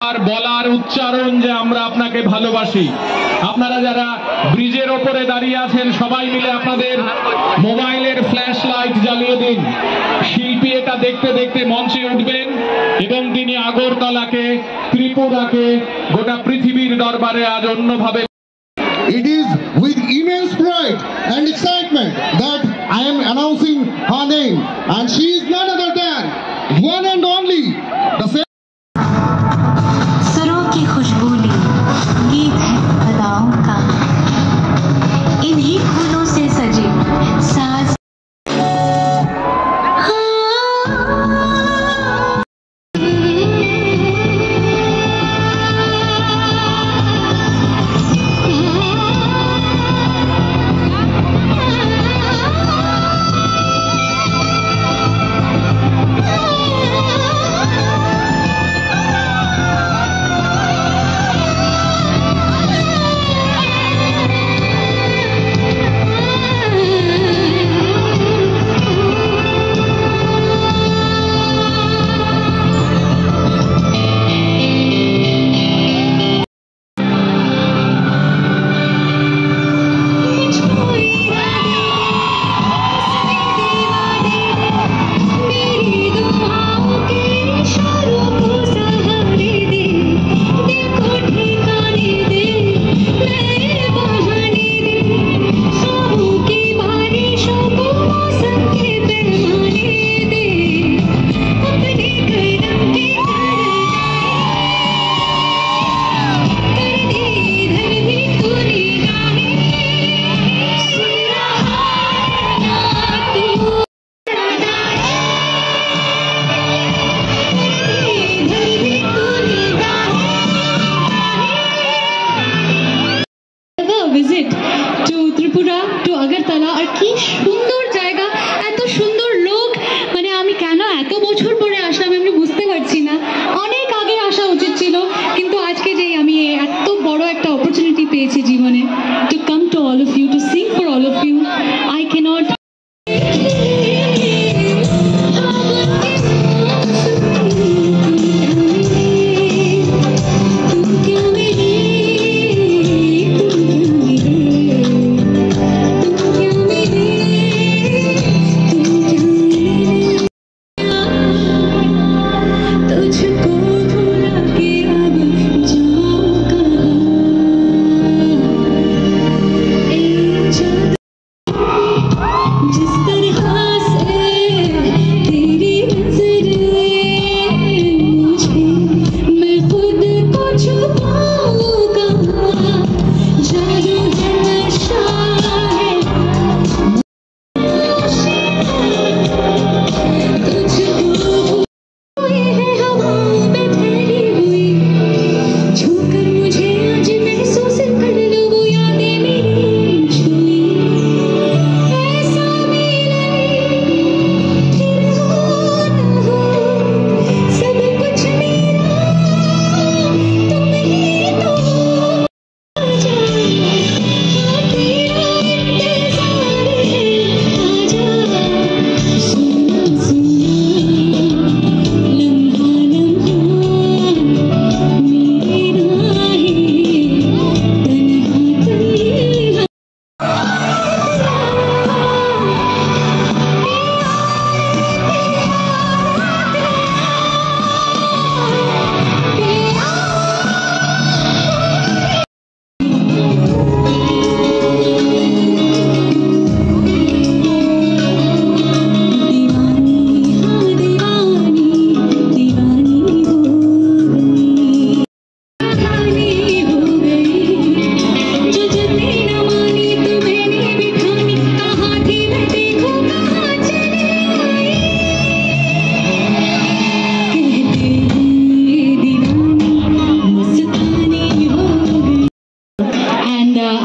আর বলার উচ্চারণ যে আমরা আপনাকে ভালোবাসি। আপনারা যারা ব্রিজের ওপরে দাঁড়িয়ে আছেন সবাই মিলে আপনাদের মোবাইলের ফ্ল্যাশ লাইট জ্বালিয়ে দিন। শিল্পী এটা দেখতে দেখতে মঞ্চে উঠবেন এবং তিনি আগরতলাকে, ত্রিপুরাকে, গোটা পৃথিবীর দরবারে আজ অন্যভাবে। It is with immense pride and excitement that I am announcing her name, and she is none other than one and only the सरों की खुशबूली गीत है अदाओं का, इन्हीं फूलों से सजे साज। visit to Tripura, to Agartala, আর কি সুন্দর জায়গা, এত সুন্দর লোক, মানে আমি কেন এত বছর পরে আসলাম আমি বুঝতে পারছি না। অনেক আগে আসা উচিত ছিল, কিন্তু আজকে যে আমি এত বড় একটা অপরচুনিটি পেয়েছি জীবনে, to come to all of you, to sing for all of you, I cannot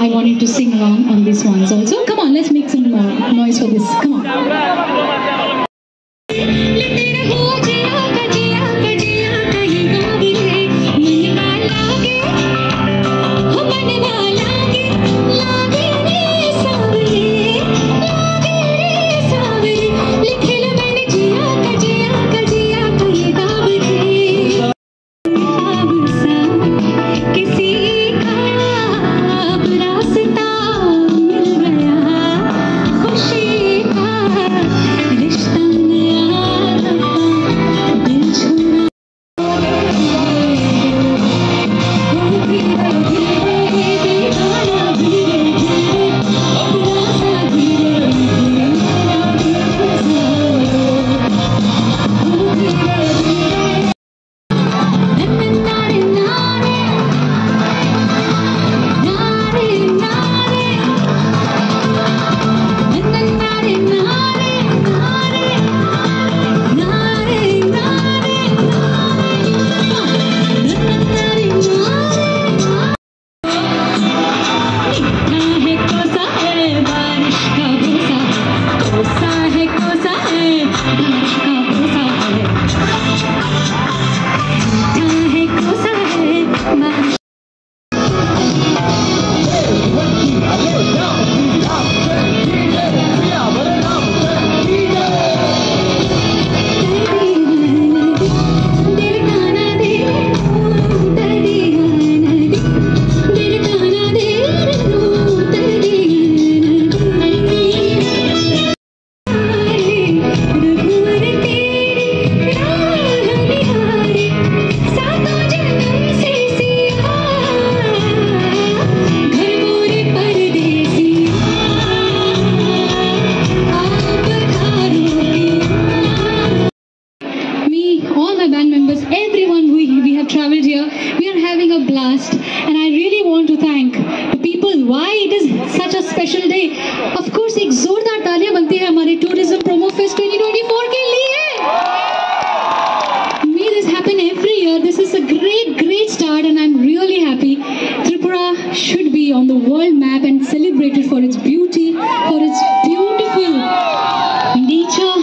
I want you to sing along on these ones also. Come on, let's make some noise for this. Come on. traveled here. We are having a blast, and I really want to thank the people. Why it is such a special day? Of course, एक जोरदार तालियां बनती है हमारे Tourism Promo Fest 2024 के लिए. May this happen every year. This is a great start, and I'm really happy. Tripura should be on the world map and celebrated for its beauty, for its beautiful nature.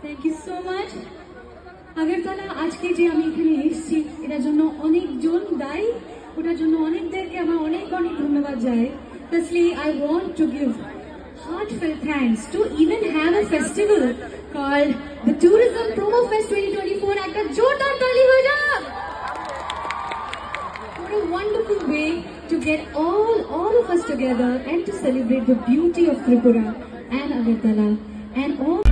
Thank you so much. Agartala আজকে যে আমি এখানে এসেছি এটার জন্য অনেকজন দায়ী, ওটার জন্য অনেকদেরকে আমার অনেক ধন্যবাদ যায়। Firstly, I want to give heartfelt thanks to even have a festival called the Tourism Promo Fest 2024. একটা জোরদার তালি হয়ে যাক! What a wonderful way to get all of us together and to celebrate the beauty of Tripura and Agartala and all.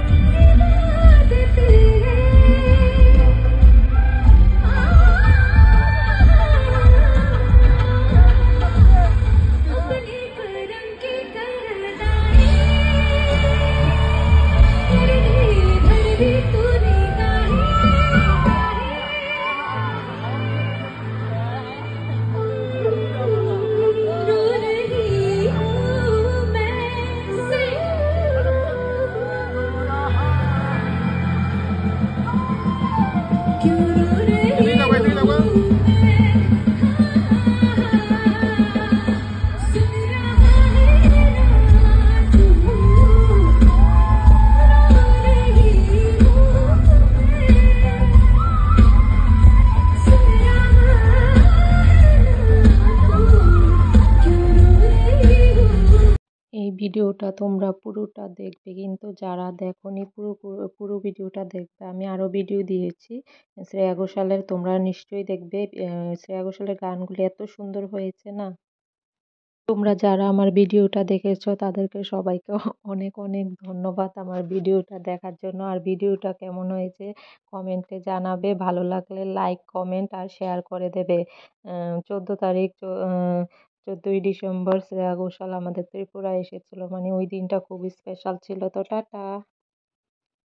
এই ভিডিওটা তোমরা পুরোটা দেখবে, কিন্তু যারা দেখোনি পুরো পুরো ভিডিওটা দেখবে। আমি আরও ভিডিও দিয়েছি শ্রেয়া ঘোষালের, তোমরা নিশ্চয়ই দেখবে। শ্রেয়া ঘোষালের গানগুলি এত সুন্দর হয়েছে না। তোমরা যারা আমার ভিডিওটা দেখেছো তাদেরকে সবাইকে অনেক অনেক ধন্যবাদ আমার ভিডিওটা দেখার জন্য। আর ভিডিওটা কেমন হয়েছে কমেন্টে জানাবে, ভালো লাগলে লাইক কমেন্ট আর শেয়ার করে দেবে। 14 তারিখ 14ই ডিসেম্বর শ্রেয়া ঘোষাল আমাদের ত্রিপুরা এসেছিল, মানে ওই দিনটা খুব স্পেশাল ছিল। তো টাটা।